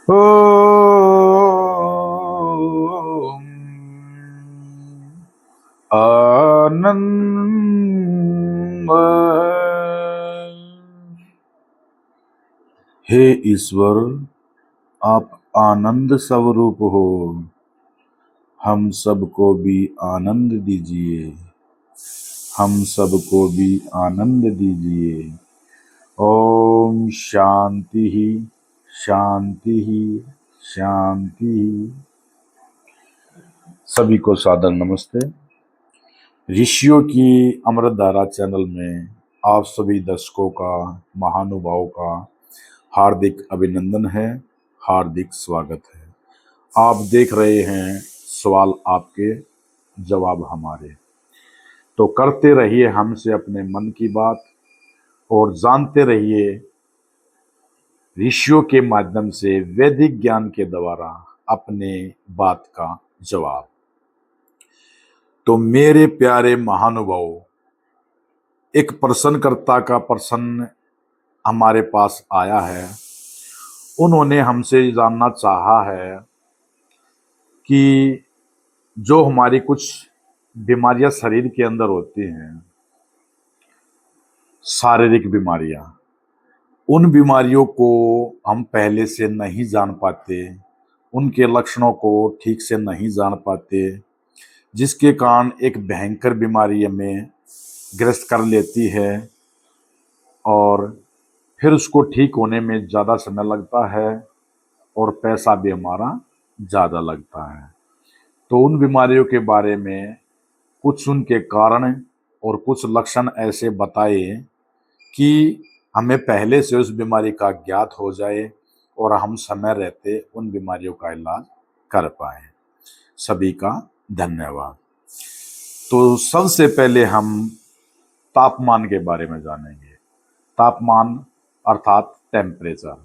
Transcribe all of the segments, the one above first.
ओम आनंद। हे ईश्वर, आप आनंद स्वरूप हो, हम सबको भी आनंद दीजिए, हम सबको भी आनंद दीजिए। ओम शांति ही, शांति ही, शांति ही। सभी को सादर नमस्ते। ऋषियों की अमृतधारा चैनल में आप सभी दर्शकों का, महानुभावों का हार्दिक अभिनंदन है, हार्दिक स्वागत है। आप देख रहे हैं सवाल आपके, जवाब हमारे। तो करते रहिए हमसे अपने मन की बात और जानते रहिए ऋषियों के माध्यम से वैदिक ज्ञान के द्वारा अपने बात का जवाब। तो मेरे प्यारे महानुभावों, एक प्रश्नकर्ता का प्रश्न हमारे पास आया है। उन्होंने हमसे जानना चाहा है कि जो हमारी कुछ बीमारियां शरीर के अंदर होती हैं, शारीरिक बीमारियां, उन बीमारियों को हम पहले से नहीं जान पाते, उनके लक्षणों को ठीक से नहीं जान पाते, जिसके कारण एक भयंकर बीमारी हमें ग्रस्त कर लेती है और फिर उसको ठीक होने में ज़्यादा समय लगता है और पैसा भी हमारा ज़्यादा लगता है। तो उन बीमारियों के बारे में कुछ उनके कारण और कुछ लक्षण ऐसे बताए कि हमें पहले से उस बीमारी का ज्ञात हो जाए और हम समय रहते उन बीमारियों का इलाज कर पाए। सभी का धन्यवाद। तो सबसे पहले हम तापमान के बारे में जानेंगे। तापमान अर्थात टेम्परेचर।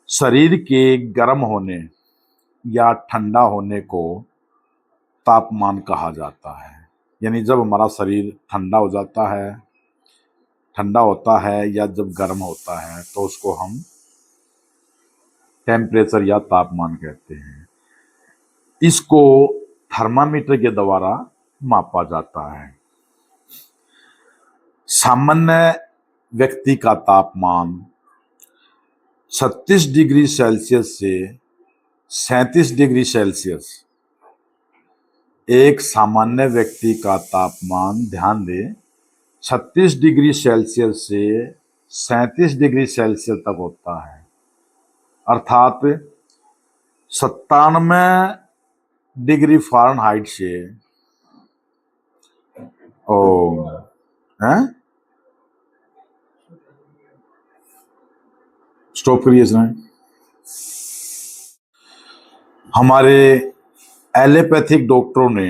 शरीर के गर्म होने या ठंडा होने को तापमान कहा जाता है। यानी जब हमारा शरीर ठंडा हो जाता है, ठंडा होता है या जब गर्म होता है तो उसको हम टेम्परेचर या तापमान कहते हैं। इसको थर्मामीटर के द्वारा मापा जाता है। सामान्य व्यक्ति का तापमान 36 डिग्री सेल्सियस से 37 डिग्री सेल्सियस। एक सामान्य व्यक्ति का तापमान, ध्यान दें, 36 डिग्री सेल्सियस से 37 डिग्री सेल्सियस तक होता है, अर्थात 97 डिग्री फ़ारेनहाइट से हैं स्टॉप करिए इसमें। हमारे एलोपैथिक डॉक्टरों ने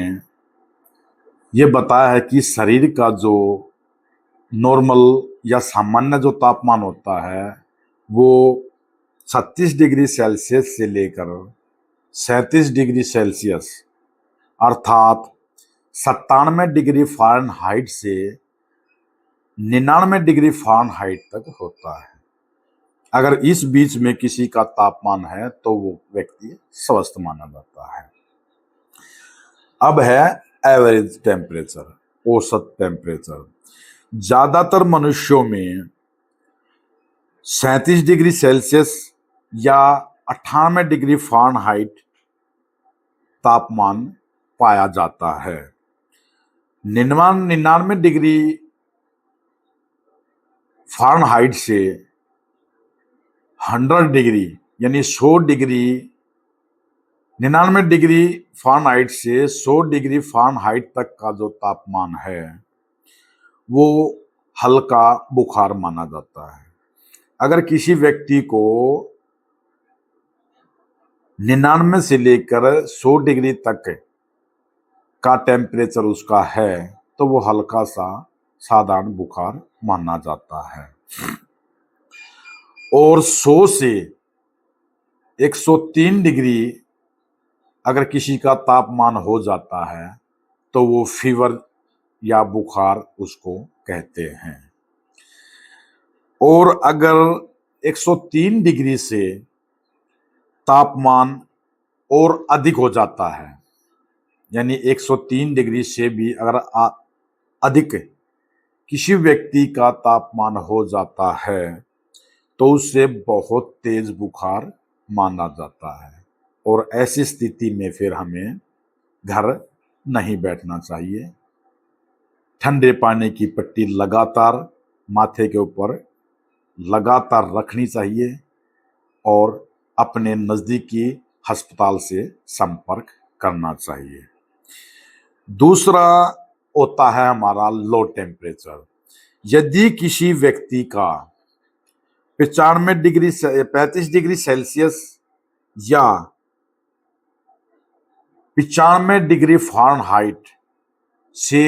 ये बताया है कि शरीर का जो नॉर्मल या सामान्य जो तापमान होता है वो 36 डिग्री सेल्सियस से लेकर 37 डिग्री सेल्सियस, अर्थात 97 डिग्री फ़ारेनहाइट से 99 डिग्री फ़ारेनहाइट तक होता है। अगर इस बीच में किसी का तापमान है तो वो व्यक्ति स्वस्थ माना जाता है। अब है एवरेज टेम्परेचर, औसत टेम्परेचर। ज्यादातर मनुष्यों में 37 डिग्री सेल्सियस या 98 डिग्री फ़ारेनहाइट तापमान पाया जाता है। 99 डिग्री फ़ारेनहाइट से 100 डिग्री यानी 100 डिग्री, 99 डिग्री फ़ारेनहाइट से 100 डिग्री फ़ारेनहाइट तक का जो तापमान है वो हल्का बुखार माना जाता है। अगर किसी व्यक्ति को 99 से लेकर 100 डिग्री तक का टेम्परेचर उसका है तो वो हल्का सा साधारण बुखार माना जाता है। और 100 से 103 डिग्री अगर किसी का तापमान हो जाता है तो वो फीवर या बुखार उसको कहते हैं। और अगर 103 डिग्री से तापमान और अधिक हो जाता है, यानी 103 डिग्री से भी अगर अधिक किसी व्यक्ति का तापमान हो जाता है तो उसे बहुत तेज बुखार माना जाता है, और ऐसी स्थिति में फिर हमें घर नहीं बैठना चाहिए। ठंडे पानी की पट्टी लगातार माथे के ऊपर लगातार रखनी चाहिए और अपने नज़दीकी अस्पताल से संपर्क करना चाहिए। दूसरा होता है हमारा लो टेम्परेचर। यदि किसी व्यक्ति का 35 डिग्री सेल्सियस या 95 डिग्री फ़ारेनहाइट से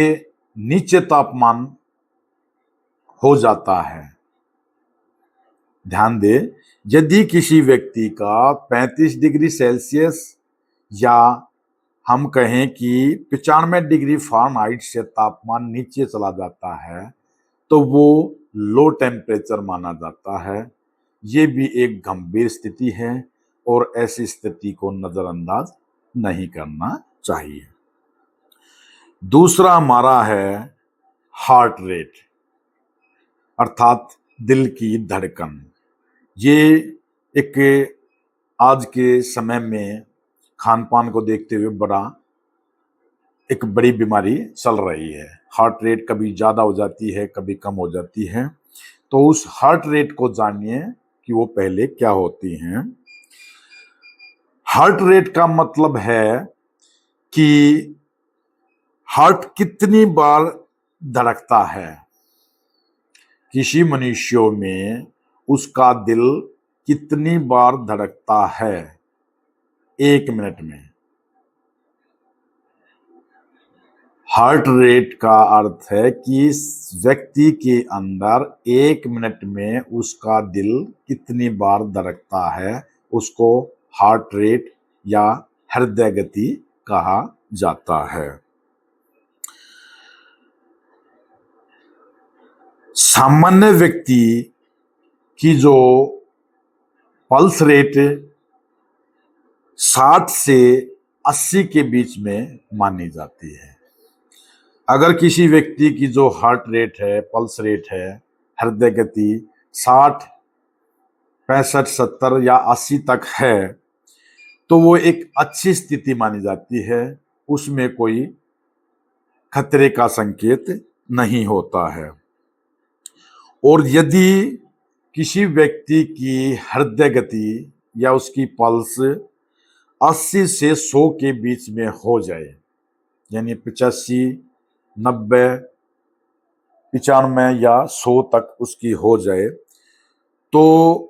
नीचे तापमान हो जाता है, ध्यान दें, यदि किसी व्यक्ति का 35 डिग्री सेल्सियस या हम कहें कि 95 डिग्री फ़ारेनहाइट से तापमान नीचे चला जाता है तो वो लो टेम्परेचर माना जाता है। ये भी एक गंभीर स्थिति है और ऐसी स्थिति को नज़रअंदाज नहीं करना चाहिए। दूसरा हमारा है हार्ट रेट, अर्थात दिल की धड़कन। ये एक आज के समय में खान पान को देखते हुए एक बड़ी बीमारी चल रही है। हार्ट रेट कभी ज़्यादा हो जाती है, कभी कम हो जाती है। तो उस हार्ट रेट को जानिए कि वो पहले क्या होती हैं। हार्ट रेट का मतलब है कि हार्ट कितनी बार धड़कता है। किसी मनुष्यों में उसका दिल कितनी बार धड़कता है 1 मिनट में। हार्ट रेट का अर्थ है कि इस व्यक्ति के अंदर 1 मिनट में उसका दिल कितनी बार धड़कता है, उसको हार्ट रेट या हृदय गति कहा जाता है। सामान्य व्यक्ति की जो पल्स रेट 60 से 80 के बीच में मानी जाती है। अगर किसी व्यक्ति की जो हार्ट रेट है, पल्स रेट है, हृदय गति 60, 65, 70 या 80 तक है तो वो एक अच्छी स्थिति मानी जाती है, उसमें कोई खतरे का संकेत नहीं होता है। और यदि किसी व्यक्ति की हृदय गति या उसकी पल्स 80 से 100 के बीच में हो जाए, यानी 85, 90, 95 या 100 तक उसकी हो जाए, तो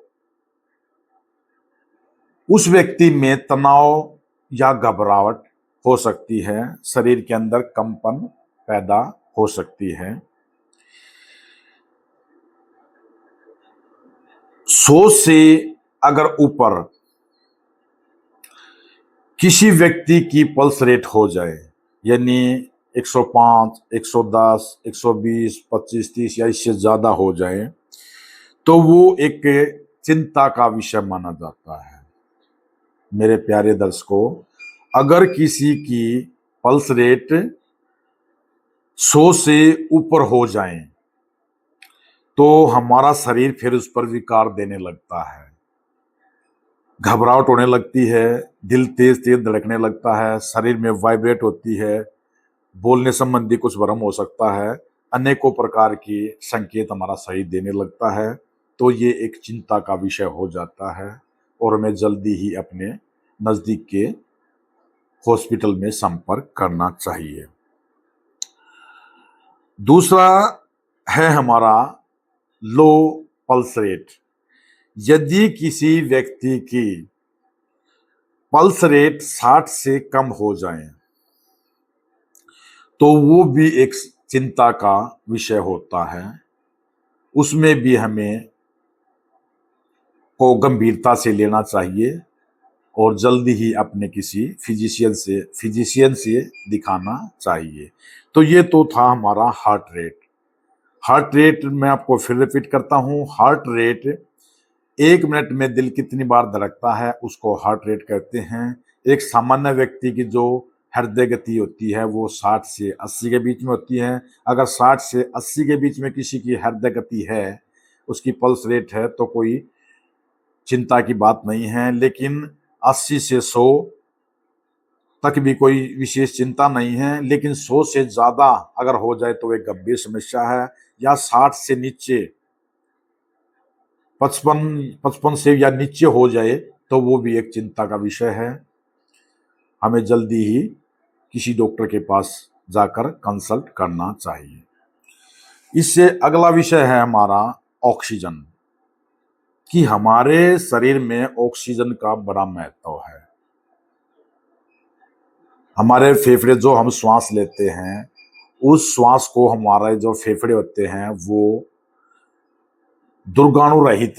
उस व्यक्ति में तनाव या घबराहट हो सकती है, शरीर के अंदर कंपन पैदा हो सकती है। 100 से अगर ऊपर किसी व्यक्ति की पल्स रेट हो जाए, यानी 105, 110, 120, 25, 30 या इससे ज्यादा हो जाए, तो वो एक चिंता का विषय माना जाता है। मेरे प्यारे दर्शकों, अगर किसी की पल्स रेट 100 से ऊपर हो जाए तो हमारा शरीर फिर उस पर विकार देने लगता है, घबराहट होने लगती है, दिल तेज तेज धड़कने लगता है, शरीर में वाइब्रेट होती है, बोलने संबंधी कुछ भ्रम हो सकता है, अनेकों प्रकार की संकेत हमारा शरीर देने लगता है। तो ये एक चिंता का विषय हो जाता है और हमें जल्दी ही अपने नज़दीक के हॉस्पिटल में संपर्क करना चाहिए। दूसरा है हमारा लो पल्स रेट। यदि किसी व्यक्ति की पल्स रेट 60 से कम हो जाए तो वो भी एक चिंता का विषय होता है, उसमें भी हमें को गंभीरता से लेना चाहिए और जल्दी ही अपने किसी फिजिशियन से दिखाना चाहिए। तो ये तो था हमारा हार्ट रेट। मैं आपको फिर रिपीट करता हूँ, हार्ट रेट एक मिनट में दिल कितनी बार धड़कता है उसको हार्ट रेट कहते हैं। एक सामान्य व्यक्ति की जो हृदय गति होती है वो 60 से 80 के बीच में होती है। अगर 60 से 80 के बीच में किसी की हृदय गति है, उसकी पल्स रेट है, तो कोई चिंता की बात नहीं है। लेकिन 80 से 100 तक भी कोई विशेष चिंता नहीं है, लेकिन 100 से ज्यादा अगर हो जाए तो एक गंभीर समस्या है। या 60 से नीचे 55 से या नीचे हो जाए तो वो भी एक चिंता का विषय है। हमें जल्दी ही किसी डॉक्टर के पास जाकर कंसल्ट करना चाहिए। इससे अगला विषय है हमारा ऑक्सीजन, कि हमारे शरीर में ऑक्सीजन का बड़ा महत्व है। हमारे फेफड़े जो हम श्वास लेते हैं, उस श्वास को हमारे जो फेफड़े होते हैं वो दुर्गुणाणु रहित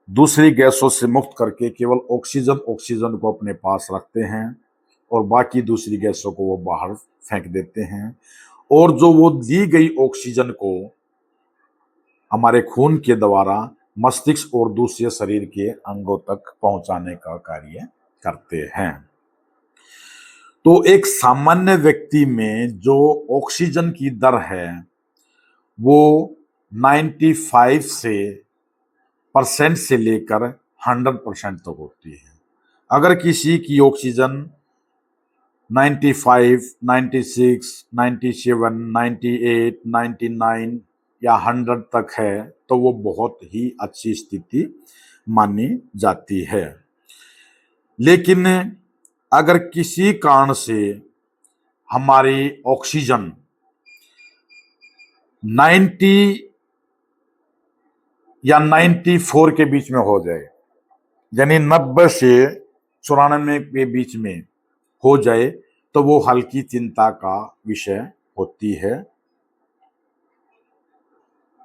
दूसरी गैसों से मुक्त करके केवल ऑक्सीजन को अपने पास रखते हैं और बाकी दूसरी गैसों को वो बाहर फेंक देते हैं। और जो वो दी गई ऑक्सीजन को हमारे खून के द्वारा मस्तिष्क और दूसरे शरीर के अंगों तक पहुंचाने का कार्य करते हैं। तो एक सामान्य व्यक्ति में जो ऑक्सीजन की दर है वो 95 से लेकर 100% तक होती है। अगर किसी की ऑक्सीजन 95, 96, 97, 98, 99 या 100 तक है तो वो बहुत ही अच्छी स्थिति मानी जाती है। लेकिन अगर किसी कारण से हमारी ऑक्सीजन 90 या 94 के बीच में हो जाए, यानी 90 से 94 के बीच में हो जाए, तो वो हल्की चिंता का विषय होती है।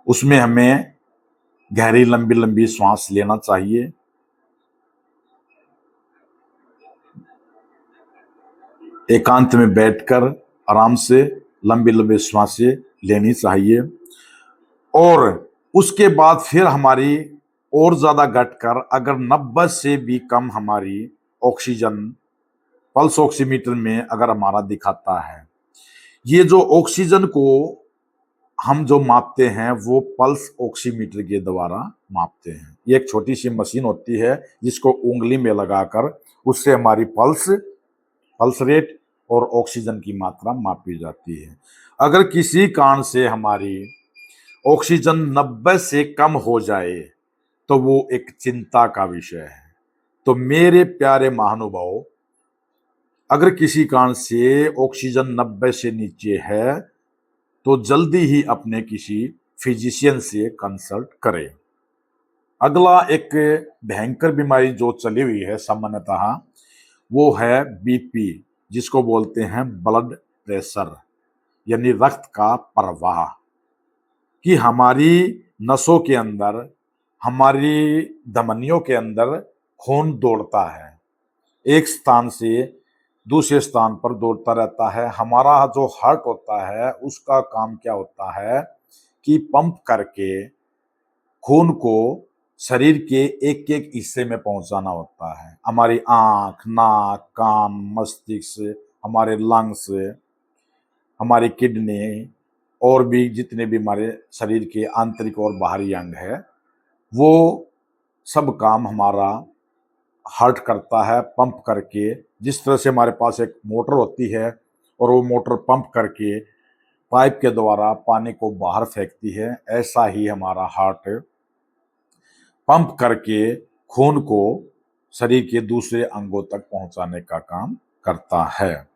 उसमें हमें गहरी लंबी लंबी सांस लेना चाहिए। एकांत में बैठकर आराम से लंबी लंबी सांसें लेनी चाहिए। और उसके बाद फिर हमारी और ज्यादा घटकर अगर 90 से भी कम हमारी ऑक्सीजन पल्स ऑक्सीमीटर में अगर हमारा दिखाता है, ये जो ऑक्सीजन को हम जो मापते हैं वो पल्स ऑक्सीमीटर के द्वारा मापते हैं। ये एक छोटी सी मशीन होती है जिसको उंगली में लगाकर उससे हमारी पल्स रेट और ऑक्सीजन की मात्रा मापी जाती है। अगर किसी कारण से हमारी ऑक्सीजन 90 से कम हो जाए तो वो एक चिंता का विषय है। तो मेरे प्यारे महानुभाव, अगर किसी कारण से ऑक्सीजन 90 से नीचे है तो जल्दी ही अपने किसी फिजिशियन से कंसल्ट करें। अगला एक भयंकर बीमारी जो चली हुई है सामान्यतः वो है बीपी, जिसको बोलते हैं ब्लड प्रेशर, यानी रक्त का प्रवाह। कि हमारी नसों के अंदर, हमारी धमनियों के अंदर खून दौड़ता है, एक स्थान से दूसरे स्थान पर दौड़ता रहता है। हमारा जो हार्ट होता है उसका काम क्या होता है कि पंप करके खून को शरीर के एक एक हिस्से में पहुंचाना होता है। हमारी आंख, नाक, कान, मस्तिष्क, हमारे लंग्स, हमारी किडनी और भी जितने भी हमारे शरीर के आंतरिक और बाहरी अंग है, वो सब काम हमारा हार्ट करता है पंप करके। जिस तरह से हमारे पास एक मोटर होती है और वो मोटर पंप करके पाइप के द्वारा पानी को बाहर फेंकती है, ऐसा ही हमारा हार्ट पंप करके खून को शरीर के दूसरे अंगों तक पहुंचाने का काम करता है।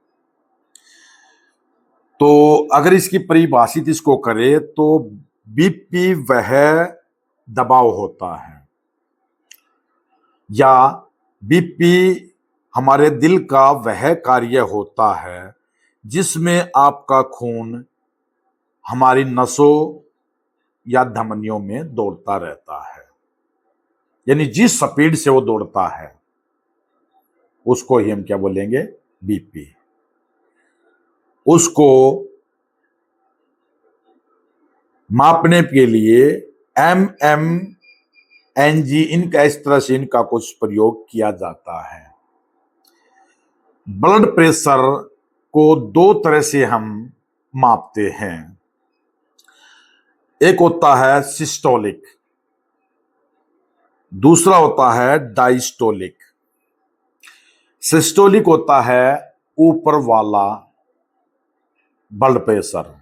तो अगर इसकी परिभाषित इसको करें तो बीपी वह दबाव होता है, या बीपी हमारे दिल का वह कार्य होता है जिसमें आपका खून हमारी नसों या धमनियों में दौड़ता रहता है। यानी जिस स्पीड से वो दौड़ता है उसको ही हम क्या बोलेंगे, बीपी। उसको मापने के लिए MM एनजी, इनका इस तरह से इनका कुछ प्रयोग किया जाता है। ब्लड प्रेशर को दो तरह से हम मापते हैं। एक होता है सिस्टोलिक, दूसरा होता है डायस्टोलिक। सिस्टोलिक होता है ऊपर वाला ब्लड प्रेशर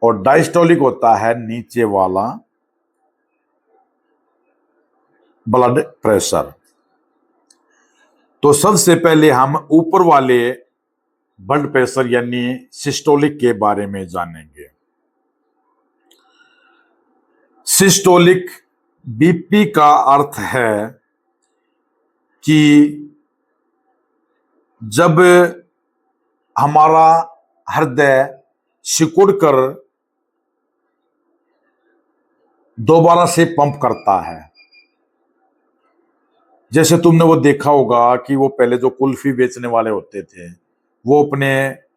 और डायस्टोलिक होता है नीचे वाला ब्लड प्रेशर। तो सबसे पहले हम ऊपर वाले ब्लड प्रेशर यानी सिस्टोलिक के बारे में जानेंगे। सिस्टोलिक बीपी का अर्थ है कि जब हमारा हृदय सिकुड़कर दोबारा से पंप करता है। जैसे तुमने वो देखा होगा कि वो पहले जो कुल्फी बेचने वाले होते थे वो अपने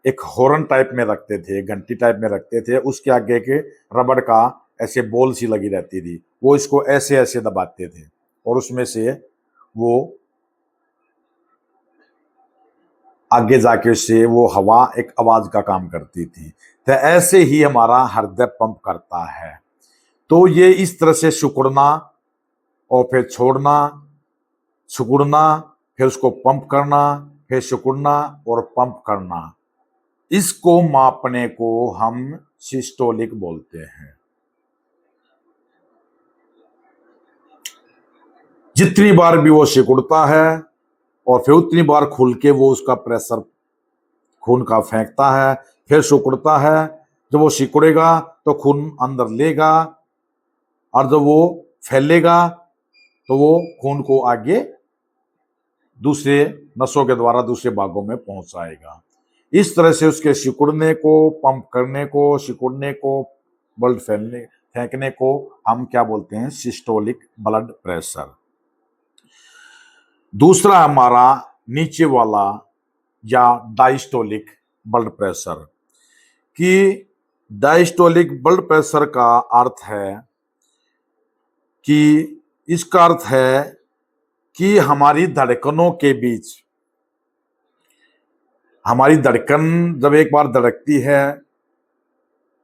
एक हॉर्न टाइप में रखते थे, घंटी टाइप में रखते थे, उसके आगे के रबड़ का ऐसे बॉल सी लगी रहती थी, वो इसको ऐसे ऐसे दबाते थे और उसमें से वो आगे जाके उससे वो हवा एक आवाज का काम करती थी। तो ऐसे ही हमारा हृदय पंप करता है। तो ये इस तरह से सिकुड़ना और फिर छोड़ना, सिकुड़ना, फिर उसको पंप करना, फिर सिकुड़ना और पंप करना, इसको मापने को हम सिस्टोलिक बोलते हैं। जितनी बार भी वो सिकुड़ता है और फिर उतनी बार खुल के वो उसका प्रेशर खून का फेंकता है, फिर सिकुड़ता है। जब वो सिकुड़ेगा तो खून अंदर लेगा और जब वो फैलेगा तो वो खून को आगे दूसरे नसों के द्वारा दूसरे भागों में पहुंचाएगा। इस तरह से उसके सिकुड़ने को, पंप करने को, सिकुड़ने को, ब्लड फेंकने को हम क्या बोलते हैं? Systolic blood pressure. दूसरा हमारा नीचे वाला या डायस्टोलिक ब्लड प्रेशर, कि डायस्टोलिक ब्लड प्रेशर का अर्थ है कि इसका अर्थ है कि हमारी धड़कनों के बीच, हमारी धड़कन जब एक बार धड़कती है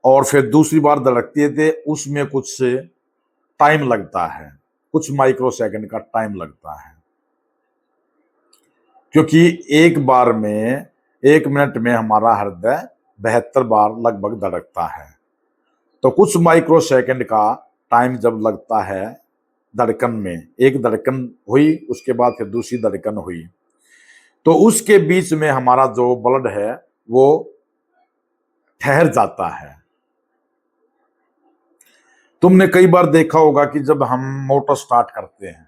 और फिर दूसरी बार धड़कती है तो उसमें कुछ टाइम लगता है, कुछ माइक्रो सेकंड का टाइम लगता है, क्योंकि एक बार में 1 मिनट में हमारा हृदय 72 बार लगभग धड़कता है। तो कुछ माइक्रो सेकंड का टाइम जब लगता है धड़कन में, एक धड़कन हुई उसके बाद फिर दूसरी धड़कन हुई, तो उसके बीच में हमारा जो ब्लड है वो ठहर जाता है। तुमने कई बार देखा होगा कि जब हम मोटर स्टार्ट करते हैं,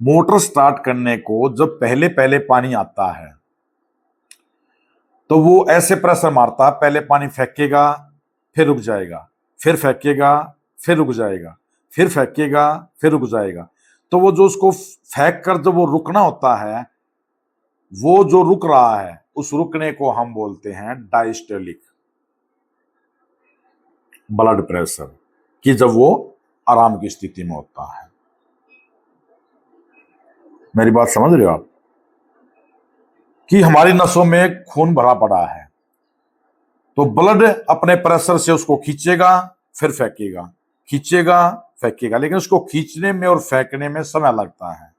मोटर स्टार्ट करने को जब पहले पहले पानी आता है तो वो ऐसे प्रेशर मारता है, पहले पानी फेंकेगा, फिर रुक जाएगा, फिर फेंकेगा, फिर रुक जाएगा, फिर फेंकेगा, फिर रुक जाएगा। तो वो जो उसको फेंक कर जब वो रुकना होता है, वो जो रुक रहा है उस रुकने को हम बोलते हैं डायस्टोलिक ब्लड प्रेशर, कि जब वो आराम की स्थिति में होता है। मेरी बात समझ रहे हो आप? कि हमारी नसों में खून भरा पड़ा है तो ब्लड अपने प्रेशर से उसको खींचेगा, फिर फेंकेगा, खींचेगा, फेंकेगा, लेकिन उसको खींचने में और फेंकने में समय लगता है।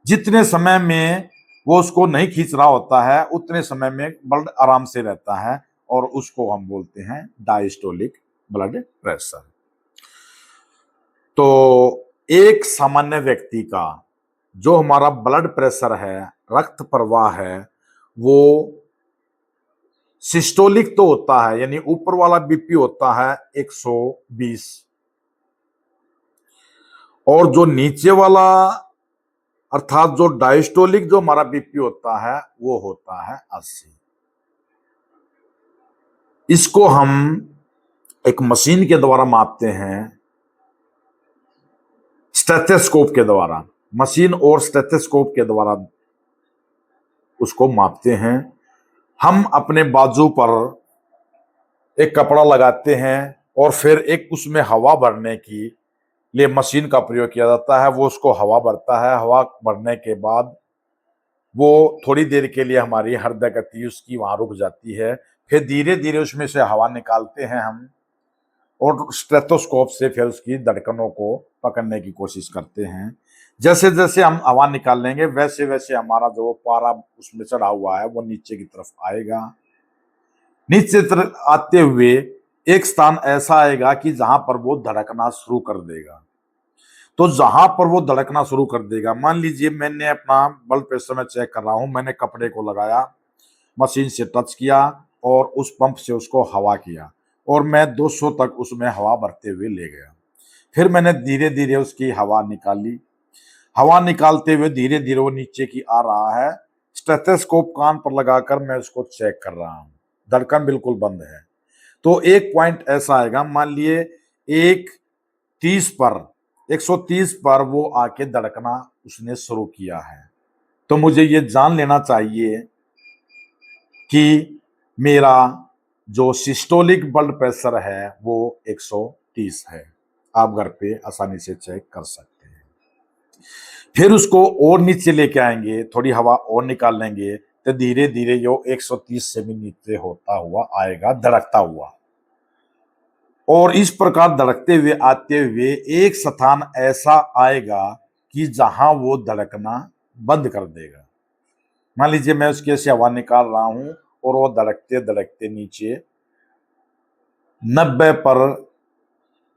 जितने समय में वो उसको नहीं खींच रहा होता है उतने समय में ब्लड आराम से रहता है और उसको हम बोलते हैं डायस्टोलिक ब्लड प्रेशर। तो एक सामान्य व्यक्ति का जो हमारा ब्लड प्रेशर है, रक्त प्रवाह है, वो सिस्टोलिक तो होता है, यानी ऊपर वाला बीपी होता है 120, और जो नीचे वाला अर्थात जो डायस्टोलिक जो हमारा बीपी होता है वो होता है 80। इसको हम एक मशीन के द्वारा मापते हैं, स्टेथोस्कोप के द्वारा, मशीन और स्टेथोस्कोप के द्वारा उसको मापते हैं। हम अपने बाजू पर एक कपड़ा लगाते हैं और फिर एक उसमें हवा भरने की लिए मशीन का प्रयोग किया जाता है। वो उसको हवा भरता है, हवा भरने के बाद वो थोड़ी देर के लिए हमारी हृदय गति उसकी वहां रुक जाती है। फिर धीरे धीरे उसमें से हवा निकालते हैं हम, और स्टेथोस्कोप से फिर उसकी धड़कनों को पकड़ने की कोशिश करते हैं। जैसे जैसे हम हवा निकालेंगे वैसे वैसे हमारा जो पारा उसमें चढ़ा हुआ है वो नीचे की तरफ आएगा। नीचे तरफ आते हुए एक स्थान ऐसा आएगा कि जहां पर वो धड़कना शुरू कर देगा। तो जहां पर वो धड़कना शुरू कर देगा, मान लीजिए मैंने अपना ब्लड प्रेशर में चेक कर रहा हूं, मैंने कपड़े को लगाया, मशीन से टच किया और उस पंप से उसको हवा किया, और मैं 200 तक उसमें हवा भरते हुए ले गया। फिर मैंने धीरे धीरे उसकी हवा निकाली, हवा निकालते हुए धीरे धीरे वो नीचे की आ रहा है। स्टेथोस्कोप कान पर लगाकर मैं उसको चेक कर रहा हूँ, धड़कन बिल्कुल बंद है। तो एक पॉइंट ऐसा आएगा, मान लिए 130 पर वो आके धड़कना उसने शुरू किया है, तो मुझे ये जान लेना चाहिए कि मेरा जो सिस्टोलिक ब्लड प्रेशर है वो 130 है। आप घर पे आसानी से चेक कर सकते हैं। फिर उसको और नीचे लेके आएंगे, थोड़ी हवा और निकाल लेंगे, तो धीरे धीरे जो 130 से भी नीचे होता हुआ आएगा, धड़कता हुआ। और इस प्रकार धड़कते हुए आते हुए एक स्थान ऐसा आएगा कि जहां वो धड़कना बंद कर देगा। मान लीजिए मैं उसके से हवा निकाल रहा हूं और वो धड़कते धड़कते नीचे 90 पर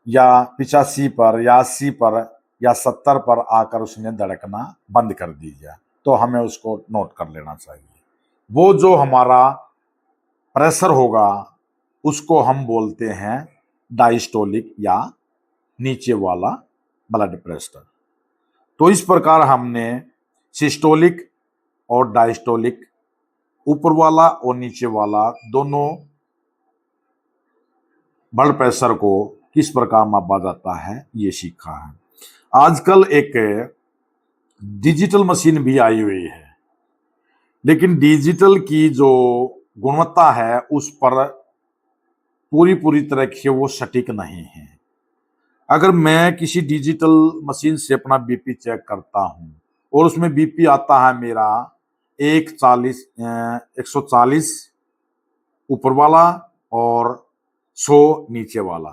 या 85 पर या 80 पर या 70 पर आकर उसने धड़कना बंद कर दिया, तो हमें उसको नोट कर लेना चाहिए। वो जो हमारा प्रेशर होगा उसको हम बोलते हैं डायस्टोलिक या नीचे वाला ब्लड प्रेशर। तो इस प्रकार हमने सिस्टोलिक और डायस्टोलिक, ऊपर वाला और नीचे वाला दोनों ब्लड प्रेशर को किस प्रकार मापा जाता है ये सीखा है। आजकल एक डिजिटल मशीन भी आई हुई है, लेकिन डिजिटल की जो गुणवत्ता है उस पर पूरी तरह से वो सटीक नहीं है। अगर मैं किसी डिजिटल मशीन से अपना बीपी चेक करता हूं और उसमें बीपी आता है मेरा 140 ऊपर वाला और 100 नीचे वाला,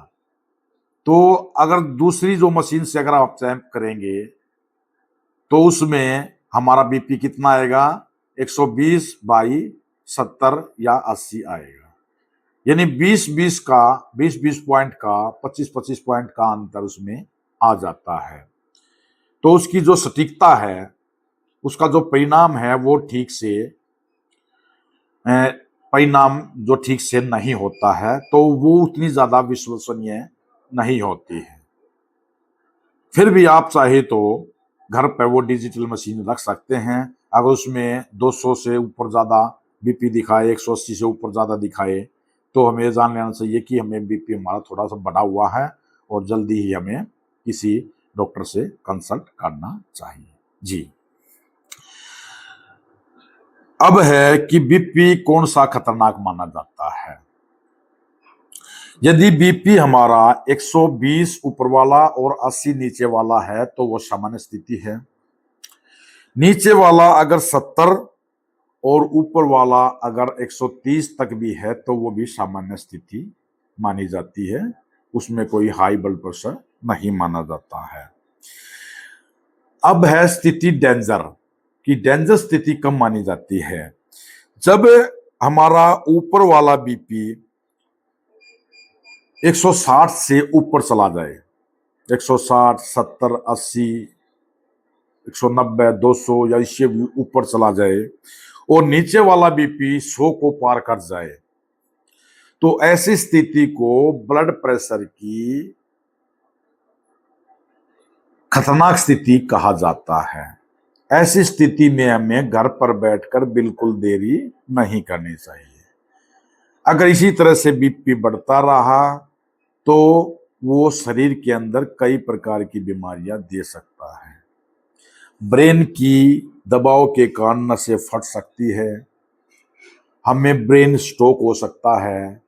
तो अगर दूसरी जो मशीन से अगर आप चेक करेंगे तो उसमें हमारा बीपी कितना आएगा, 120/70 या 80 आएगा। यानी 20-20 पॉइंट का, 25-25 पॉइंट का अंतर उसमें आ जाता है। तो उसकी जो सटीकता है, उसका जो परिणाम है वो ठीक से नहीं होता है, तो वो उतनी ज्यादा विश्वसनीय नहीं होती है। फिर भी आप चाहे तो घर पर वो डिजिटल मशीन रख सकते हैं। अगर उसमें 200 से ऊपर ज्यादा बीपी दिखाए, 180 से ऊपर ज्यादा दिखाए, तो हमें जान लेना चाहिए कि हमें बीपी हमारा थोड़ा सा बढ़ा हुआ है और जल्दी ही हमें किसी डॉक्टर से कंसल्ट करना चाहिए। जी, अब है कि बीपी कौन सा खतरनाक माना जाता है। यदि बीपी हमारा 120 ऊपर वाला और 80 नीचे वाला है तो वो सामान्य स्थिति है। नीचे वाला अगर 70 और ऊपर वाला अगर 130 तक भी है तो वो भी सामान्य स्थिति मानी जाती है, उसमें कोई हाई ब्लड प्रेशर नहीं माना जाता है। अब है स्थिति डेंजर, कि डेंजर स्थिति कब मानी जाती है, जब हमारा ऊपर वाला बीपी 160 से ऊपर चला जाए, 160, 70, 80, 190, 200 या इससे भी ऊपर चला जाए, और नीचे वाला बीपी 100 को पार कर जाए, तो ऐसी स्थिति को ब्लड प्रेशर की खतरनाक स्थिति कहा जाता है। ऐसी स्थिति में हमें घर पर बैठकर बिल्कुल देरी नहीं करनी चाहिए। अगर इसी तरह से बीपी बढ़ता रहा तो वो शरीर के अंदर कई प्रकार की बीमारियां दे सकता है। ब्रेन की दबाव के कारण नसें फट सकती है, हमें ब्रेन स्ट्रोक हो सकता है,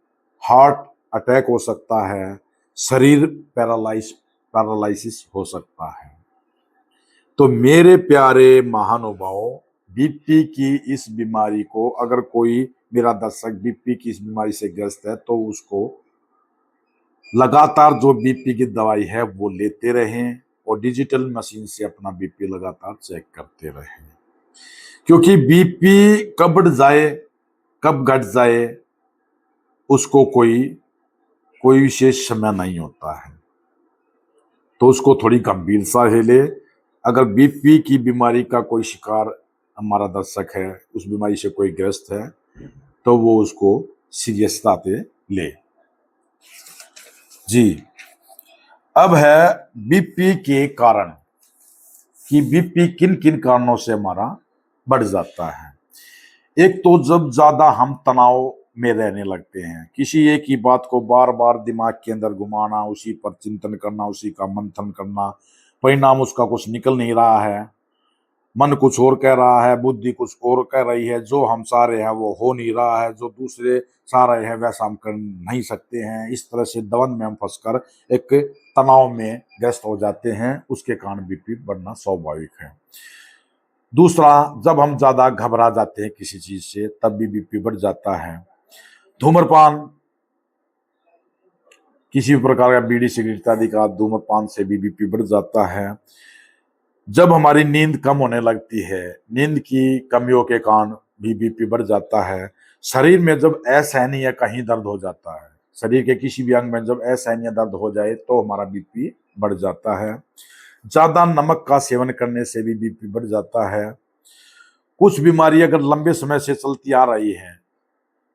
हार्ट अटैक हो सकता है, शरीर पैरालाइज पैरालिसिस हो सकता है। तो मेरे प्यारे महानुभावों, बीपी की इस बीमारी को अगर कोई मेरा दर्शक बीपी की इस बीमारी से ग्रस्त है तो उसको लगातार जो बीपी की दवाई है वो लेते रहें और डिजिटल मशीन से अपना बीपी लगातार चेक करते रहें, क्योंकि बीपी कब बढ़ जाए कब घट जाए उसको कोई कोई विशेष समय नहीं होता है, तो उसको थोड़ी गंभीरता से ले। अगर बीपी की बीमारी का कोई शिकार हमारा दर्शक है, उस बीमारी से कोई ग्रस्त है, तो वो उसको सीरियसता से ले। जी, अब है बीपी के कारण कि बीपी किन किन कारणों से हमारा बढ़ जाता है। एक तो जब ज्यादा हम तनाव में रहने लगते हैं, किसी एक ही बात को बार बार दिमाग के अंदर घुमाना, उसी पर चिंतन करना, उसी का मंथन करना, परिणाम उसका कुछ निकल नहीं रहा है, मन कुछ और कह रहा है, बुद्धि कुछ और कह रही है, जो हम चाह रहे हैं वो हो नहीं रहा है, जो दूसरे चाह रहे हैं वैसा हम कर नहीं सकते हैं। इस तरह से दवन में हम फंसकर एक तनाव में ग्रस्त हो जाते हैं, उसके कारण बीपी बढ़ना स्वाभाविक है। दूसरा, जब हम ज्यादा घबरा जाते हैं किसी चीज से तब भी बीपी बढ़ जाता है। धूम्रपान, किसी भी प्रकार का बीड़ी सिगरेट इत्यादि का धूम्रपान से भी बीपी बढ़ जाता है। जब हमारी नींद कम होने लगती है, नींद की कमियों के कारण भी बीपी बढ़ जाता है। शरीर में जब असहनीय कहीं दर्द हो जाता है, शरीर के किसी भी अंग में जब असहनीय दर्द हो जाए तो हमारा बीपी बढ़ जाता है। ज्यादा नमक का सेवन करने से भी बीपी बढ़ जाता है। कुछ बीमारी अगर लंबे समय से चलती आ रही है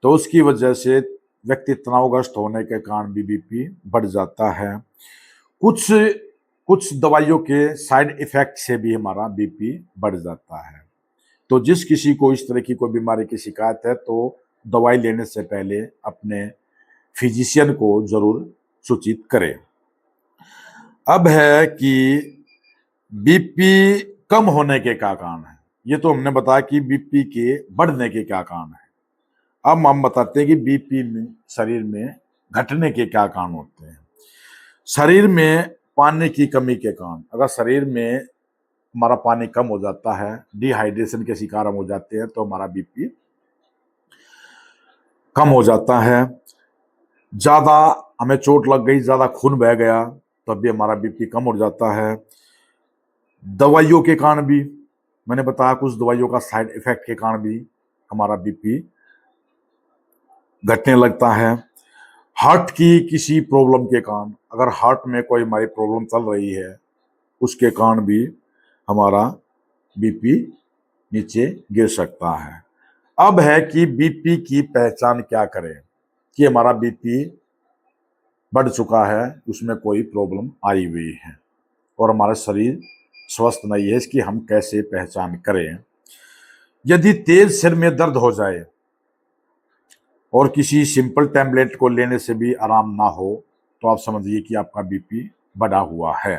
तो उसकी वजह से व्यक्ति तनावग्रस्त होने के कारण भी बीपी बढ़ जाता है। कुछ कुछ दवाइयों के साइड इफेक्ट से भी हमारा बीपी बढ़ जाता है। तो जिस किसी को इस तरह की कोई बीमारी की शिकायत है तो दवाई लेने से पहले अपने फिजिशियन को जरूर सूचित करें। अब है कि बीपी कम होने के क्या कारण है। ये तो हमने बताया कि बीपी के बढ़ने के क्या कारण है। अब हम बताते हैं कि बीपी में शरीर में घटने के क्या कारण होते हैं। शरीर में पानी की कमी के कारण, अगर शरीर में हमारा पानी कम हो जाता है, डिहाइड्रेशन के शिकार हम हो जाते हैं, तो हमारा बीपी कम हो जाता है। ज्यादा हमें चोट लग गई, ज्यादा खून बह गया, तब भी हमारा बीपी कम हो जाता है। दवाइयों के कारण भी, मैंने बताया कुछ दवाइयों का साइड इफेक्ट के कारण भी हमारा बीपी घटने लगता है। हार्ट की किसी प्रॉब्लम के कारण, अगर हार्ट में कोई हमारी प्रॉब्लम चल रही है, उसके कारण भी हमारा बीपी नीचे गिर सकता है। अब है कि बीपी की पहचान क्या करें कि हमारा बीपी बढ़ चुका है, उसमें कोई प्रॉब्लम आई हुई है और हमारा शरीर स्वस्थ नहीं है, इसकी हम कैसे पहचान करें। यदि तेज सिर में दर्द हो जाए और किसी सिंपल टैबलेट को लेने से भी आराम ना हो तो आप समझिए कि आपका बीपी बढ़ा हुआ है।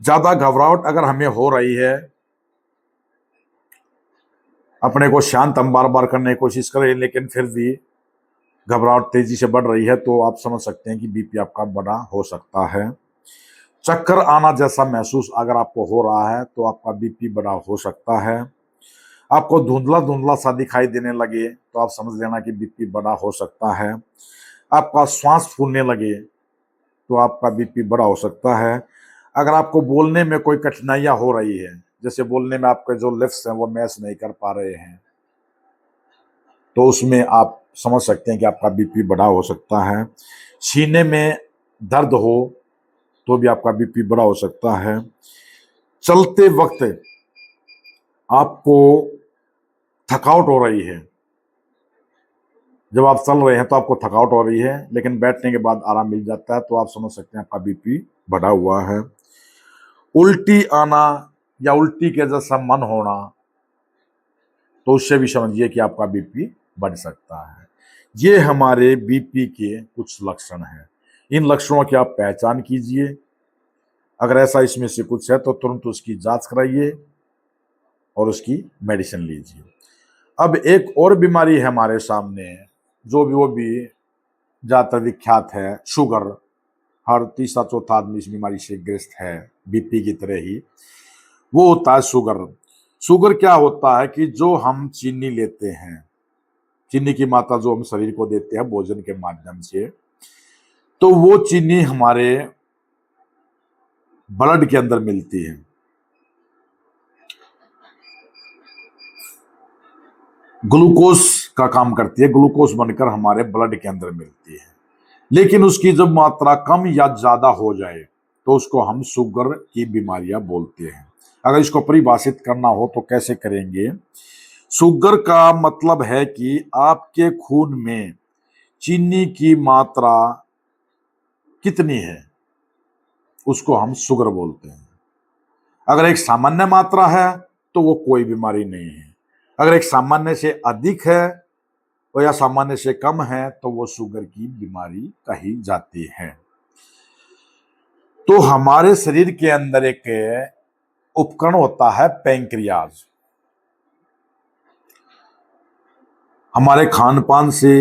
ज्यादा घबराहट अगर हमें हो रही है, अपने को शांत हम बार बार करने की कोशिश करें लेकिन फिर भी घबराहट तेजी से बढ़ रही है, तो आप समझ सकते हैं कि बीपी आपका बढ़ा हो सकता है। चक्कर आना जैसा महसूस अगर आपको हो रहा है तो आपका बीपी बढ़ा हो सकता है। आपको धुंधला धुंधला सा दिखाई देने लगे तो आप समझ लेना कि बीपी बढ़ा हो सकता है। आपका श्वास फूलने लगे तो आपका बीपी बढ़ा हो सकता है। अगर आपको बोलने में कोई कठिनाइयां हो रही है, जैसे बोलने में आपके जो लिप्स हैं वो मैच नहीं कर पा रहे हैं, तो उसमें आप समझ सकते हैं कि आपका बीपी बढ़ा हो सकता है। सीने में दर्द हो तो भी आपका बीपी बढ़ा हो सकता है। चलते वक्त आपको थकावट हो रही है, जब आप चल रहे हैं तो आपको थकावट हो रही है लेकिन बैठने के बाद आराम मिल जाता है, तो आप समझ सकते हैं आपका बीपी बढ़ा हुआ है। उल्टी आना या उल्टी के जैसा मन होना, तो उससे भी समझिए कि आपका बीपी बढ़ सकता है। ये हमारे बीपी के कुछ लक्षण हैं। इन लक्षणों की आप पहचान कीजिए। अगर ऐसा इसमें से कुछ है तो तुरंत उसकी जांच कराइए और उसकी मेडिसिन लीजिए। अब एक और बीमारी है हमारे सामने, जो भी वो भी ज्यादातर विख्यात है, शुगर। हर तीसरा चौथा आदमी इस बीमारी से ग्रस्त है, बीपी की तरह ही। वो होता है शुगर। शुगर क्या होता है कि जो हम चीनी लेते हैं, चीनी की मात्रा जो हम शरीर को देते हैं भोजन के माध्यम से, तो वो चीनी हमारे ब्लड के अंदर मिलती है। ग्लूकोज का काम करती है, ग्लूकोज बनकर हमारे ब्लड के अंदर मिलती है। लेकिन उसकी जब मात्रा कम या ज्यादा हो जाए तो उसको हम शुगर की बीमारियां बोलते हैं। अगर इसको परिभाषित करना हो तो कैसे करेंगे? शुगर का मतलब है कि आपके खून में चीनी की मात्रा कितनी है, उसको हम शुगर बोलते हैं। अगर एक सामान्य मात्रा है तो वो कोई बीमारी नहीं है। अगर एक सामान्य से अधिक है और या सामान्य से कम है तो वो शुगर की बीमारी कही जाती है। तो हमारे शरीर के अंदर एक उपकरण होता है पैंक्रियाज। हमारे खान पान से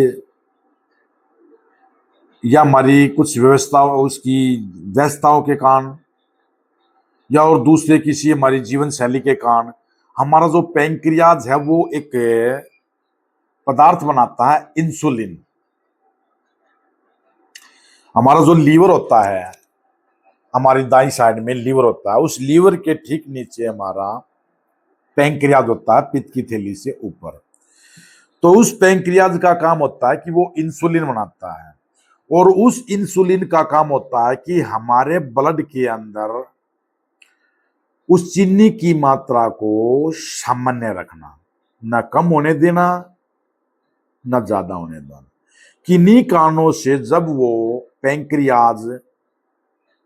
या हमारी कुछ व्यवस्थाओं, उसकी व्यस्तताओं के कारण या और दूसरे किसी हमारी जीवन शैली के कारण हमारा जो पैंक्रियाज है वो एक पदार्थ बनाता है, इंसुलिन। हमारा जो लीवर होता है, हमारी दाई साइड में लीवर होता है, उस लीवर के ठीक नीचे हमारा पैंक्रियाज होता है, पित्त की थैली से ऊपर। तो उस पैंक्रियाज का काम होता है कि वो इंसुलिन बनाता है, और उस इंसुलिन का काम होता है कि हमारे ब्लड के अंदर उस चीनी की मात्रा को सामान्य रखना, न कम होने देना न ज्यादा होने देना। किन्हीं कारणों से जब वो पैंक्रियाज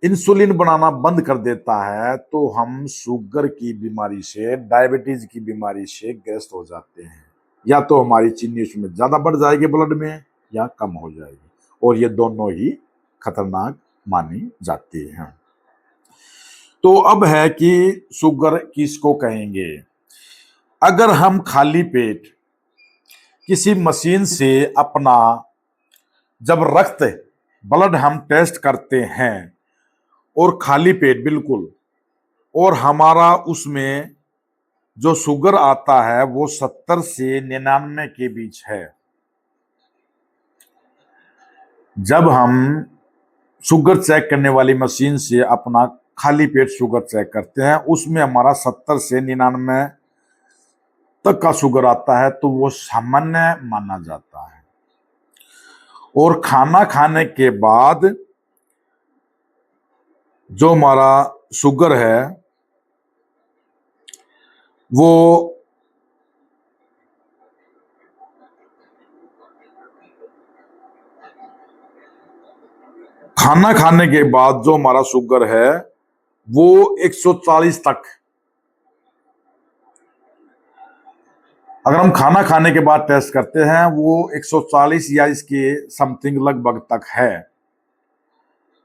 इंसुलिन बनाना बंद कर देता है तो हम शुगर की बीमारी से, डायबिटीज की बीमारी से ग्रस्त हो जाते हैं। या तो हमारी चीनी उसमें ज्यादा बढ़ जाएगी ब्लड में, या कम हो जाएगी, और ये दोनों ही खतरनाक मानी जाती हैं। तो अब है कि शुगर किसको कहेंगे? अगर हम खाली पेट किसी मशीन से अपना जब रक्त, ब्लड हम टेस्ट करते हैं और खाली पेट बिल्कुल, और हमारा उसमें जो शुगर आता है वो 70 से 99 के बीच है। जब हम शुगर चेक करने वाली मशीन से अपना खाली पेट शुगर चेक करते हैं, उसमें हमारा 70 से 99 तक का शुगर आता है तो वो सामान्य माना जाता है। और खाना खाने के बाद जो हमारा शुगर है वो खाना खाने के बाद जो हमारा शुगर है वो 140 तक, अगर हम खाना खाने के बाद टेस्ट करते हैं वो 140 या इसके समथिंग लगभग तक है,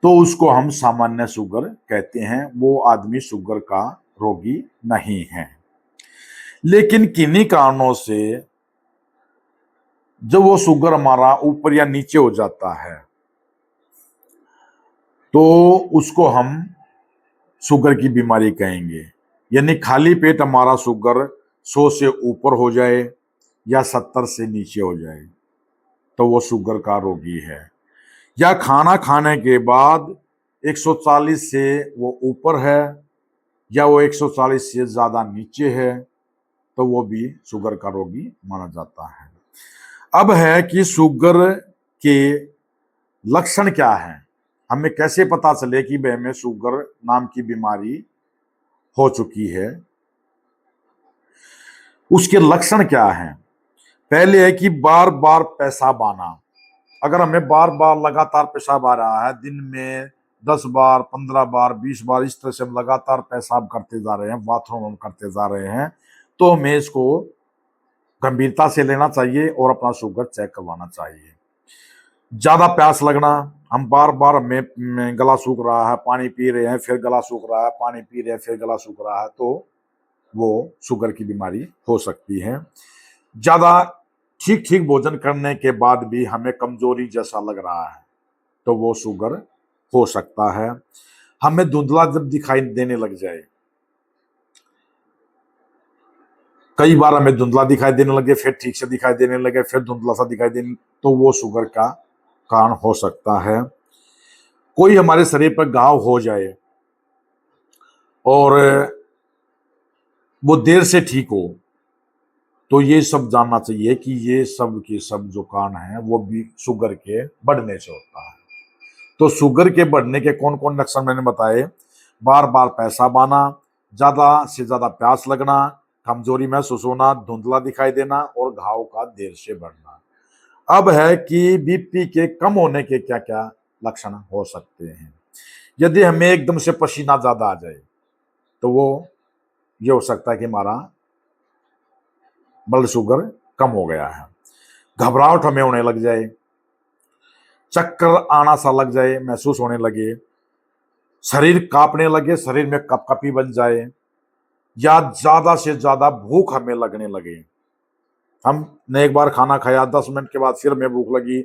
तो उसको हम सामान्य शुगर कहते हैं। वो आदमी शुगर का रोगी नहीं है। लेकिन किन्हीं कारणों से जब वो शुगर हमारा ऊपर या नीचे हो जाता है तो उसको हम शुगर की बीमारी कहेंगे। यानी खाली पेट हमारा शुगर 100 से ऊपर हो जाए या 70 से नीचे हो जाए तो वो शुगर का रोगी है। या खाना खाने के बाद 140 से वो ऊपर है या वो 140 से ज्यादा नीचे है तो वो भी शुगर का रोगी माना जाता है। अब है कि शुगर के लक्षण क्या है, हमें कैसे पता चले कि भाई हमें शुगर नाम की बीमारी हो चुकी है, उसके लक्षण क्या हैं? पहले है कि बार बार पेशाब आना। अगर हमें बार बार लगातार पेशाब आ रहा है, दिन में 10 बार, 15 बार, 20 बार, इस तरह से हम लगातार पेशाब करते जा रहे हैं, बाथरूम करते जा रहे हैं, तो हमें इसको गंभीरता से लेना चाहिए और अपना शुगर चेक करवाना चाहिए। ज्यादा प्यास लगना, हम बार बार हमें गला सूख रहा है, पानी पी रहे हैं फिर गला सूख रहा है, पानी पी रहे हैं फिर गला सूख रहा है, तो वो शुगर की बीमारी हो सकती है। ज्यादा ठीक ठीक भोजन करने के बाद भी हमें कमजोरी जैसा लग रहा है तो वो शुगर हो सकता है। हमें धुंधला जब दिखाई देने लग जाए, कई बार हमें धुंधला दिखाई देने लगे, फिर ठीक से दिखाई देने लगे, फिर धुंधला सा दिखाई देने, तो वो शुगर का कारण हो सकता है। कोई हमारे शरीर पर घाव हो जाए और वो देर से ठीक हो, तो ये सब जानना चाहिए कि ये सब के सब जो कारण हैं वो भी शुगर के बढ़ने से होता है। तो शुगर के बढ़ने के कौन कौन लक्षण मैंने बताए? बार बार पेशाब आना, ज्यादा से ज्यादा प्यास लगना, कमजोरी महसूस होना, धुंधला दिखाई देना और घाव का देर से बढ़ना। अब है कि बीपी के कम होने के क्या क्या लक्षण हो सकते हैं। यदि हमें एकदम से पसीना ज्यादा आ जाए तो वो ये हो सकता है कि हमारा ब्लड शुगर कम हो गया है। घबराहट हमें होने लग जाए, चक्कर आना सा लग जाए, महसूस होने लगे, शरीर कांपने लगे, शरीर में कपकपी बन जाए, या ज्यादा से ज्यादा भूख हमें लगने लगे। हमने एक बार खाना खाया, 10 मिनट के बाद फिर हमें भूख लगी,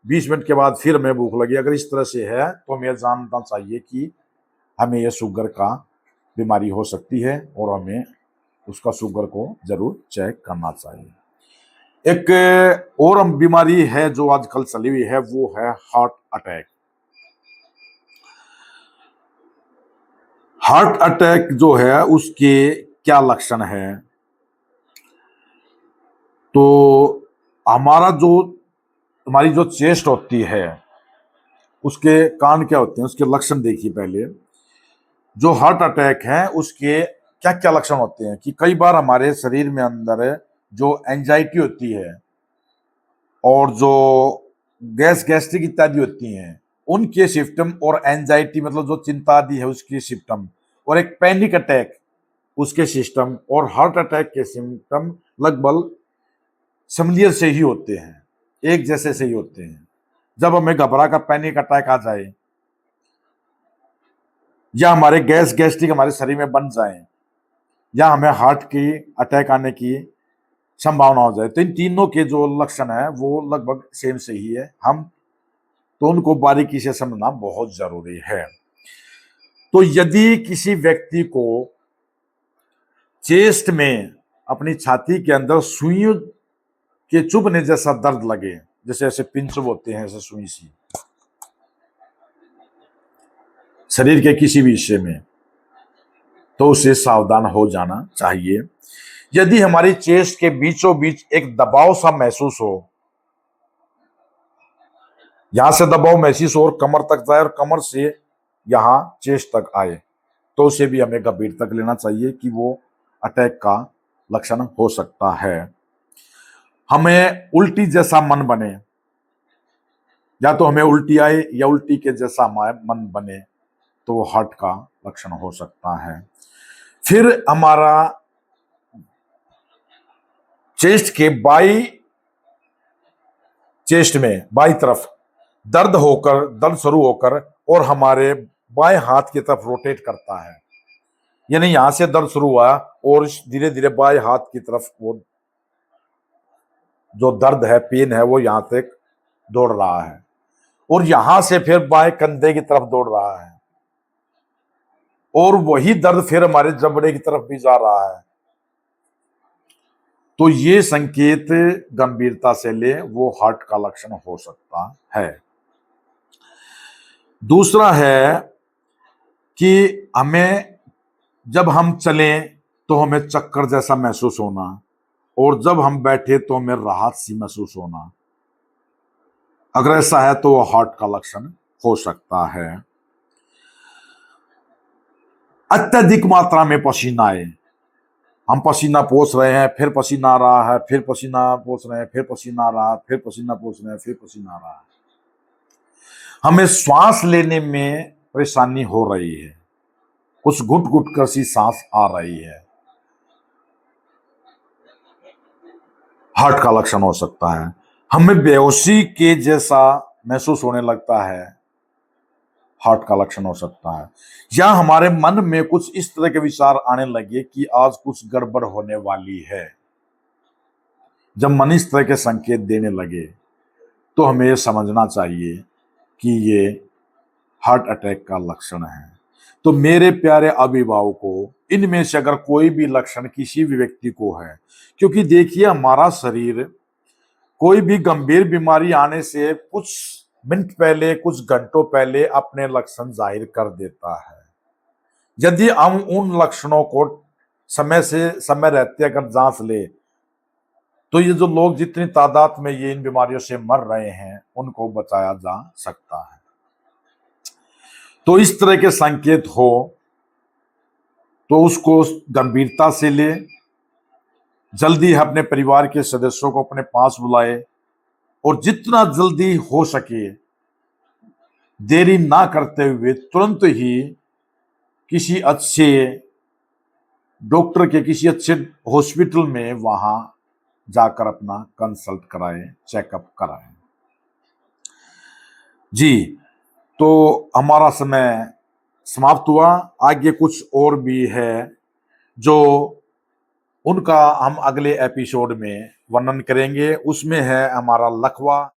20 मिनट के बाद फिर हमें भूख लगी। अगर इस तरह से है तो हमें जानना चाहिए कि हमें यह शुगर का बीमारी हो सकती है और हमें उसका शुगर को जरूर चेक करना चाहिए। एक और बीमारी है जो आजकल चली हुई है, वो है हार्ट अटैक। हार्ट अटैक जो है उसके क्या लक्षण है? तो हमारी जो चेस्ट होती है उसके कारण क्या होते हैं, उसके लक्षण देखिए। पहले जो हार्ट अटैक है उसके क्या क्या लक्षण होते हैं कि कई बार हमारे शरीर में अंदर जो एंजाइटी होती है और जो गैस्ट्रिक इत्यादि होती हैं उनके सिम्टम, और एंजाइटी मतलब जो चिंता आदि है उसकी सिम्टम, और एक पैनिक अटैक उसके सिस्टम, और हार्ट अटैक के सिम्टम लगभग सिमिलर से ही होते हैं, एक जैसे से ही होते हैं। जब हमें घबरा कर पैनिक अटैक आ जाए या हमारे गैस्ट्रिक हमारे शरीर में बन जाए या हमें हार्ट की अटैक आने की संभावना हो जाए, तो इन तीनों के जो लक्षण है वो लगभग सेम से ही है। हम तो उनको बारीकी से समझना बहुत जरूरी है। तो यदि किसी व्यक्ति को चेस्ट में, अपनी छाती के अंदर सुइयों के चुभने जैसा दर्द लगे, जैसे ऐसे पिंच होते हैं ऐसे सुई सी शरीर के किसी भी हिस्से में, तो उसे सावधान हो जाना चाहिए। यदि हमारी चेस्ट के बीचों बीच एक दबाव सा महसूस हो, यहां से दबाव महसूस हो और कमर तक जाए और कमर से यहां चेस्ट तक आए, तो उसे भी हमें गंभीरता लेना चाहिए कि वो अटैक का लक्षण हो सकता है। हमें उल्टी जैसा मन बने, या तो हमें उल्टी आए या उल्टी के जैसा हमारा मन बने, तो वो हार्ट का लक्षण हो सकता है। फिर हमारा चेस्ट के चेस्ट में बाई तरफ दर्द शुरू होकर और हमारे बाएं हाथ की तरफ रोटेट करता है, यानी यहां से दर्द शुरू हुआ और धीरे धीरे बाएं हाथ की तरफ वो जो दर्द है, पेन है, वो यहां तक दौड़ रहा है और यहां से फिर बाएं कंधे की तरफ दौड़ रहा है और वही दर्द फिर हमारे जबड़े की तरफ भी जा रहा है। तो ये संकेत गंभीरता से ले, वो हार्ट का लक्षण हो सकता है। दूसरा है कि जब हम चलें तो हमें चक्कर जैसा महसूस होना, और जब हम बैठे तो हमें राहत सी महसूस होना। अगर ऐसा है तो वो हार्ट का लक्षण हो सकता है। अत्यधिक मात्रा में पसीना आए, हम पसीना पोंछ रहे हैं, फिर पसीना आ रहा है, फिर पसीना पोंछ रहे हैं, फिर पसीना आ रहा है, फिर पसीना पोंछ रहे हैं, फिर पसीना आ रहा है। हमें श्वास लेने में परेशानी हो रही है, कुछ घुट घुट कर सी सांस आ रही है, हार्ट का लक्षण हो सकता है। हमें बेहोशी के जैसा महसूस होने लगता है, हार्ट का लक्षण हो सकता है। या हमारे मन में कुछ इस तरह के विचार आने लगे कि आज कुछ गड़बड़ होने वाली है। जब मन इस तरह के संकेत देने लगे तो हमें यह समझना चाहिए कि ये हार्ट अटैक का लक्षण है। तो मेरे प्यारे अभिभावकों, इनमें से अगर कोई भी लक्षण किसी भी व्यक्ति को है, क्योंकि देखिए हमारा शरीर कोई भी गंभीर बीमारी आने से कुछ मिनट पहले, कुछ घंटों पहले अपने लक्षण जाहिर कर देता है। यदि हम उन लक्षणों को समय से समय रहते अगर जांच ले, तो ये जो लोग जितनी तादाद में ये इन बीमारियों से मर रहे हैं, उनको बचाया जा सकता है। तो इस तरह के संकेत हो तो उसको गंभीरता से ले, जल्दी अपने परिवार के सदस्यों को अपने पास बुलाए और जितना जल्दी हो सके देरी ना करते हुए तुरंत ही किसी अच्छे डॉक्टर के, किसी अच्छे हॉस्पिटल में वहां जाकर अपना कंसल्ट कराएं, चेकअप कराएं। जी, तो हमारा समय समाप्त हुआ। आगे कुछ और भी है जो उनका हम अगले एपिसोड में वर्णन करेंगे। उसमें है हमारा लकवा।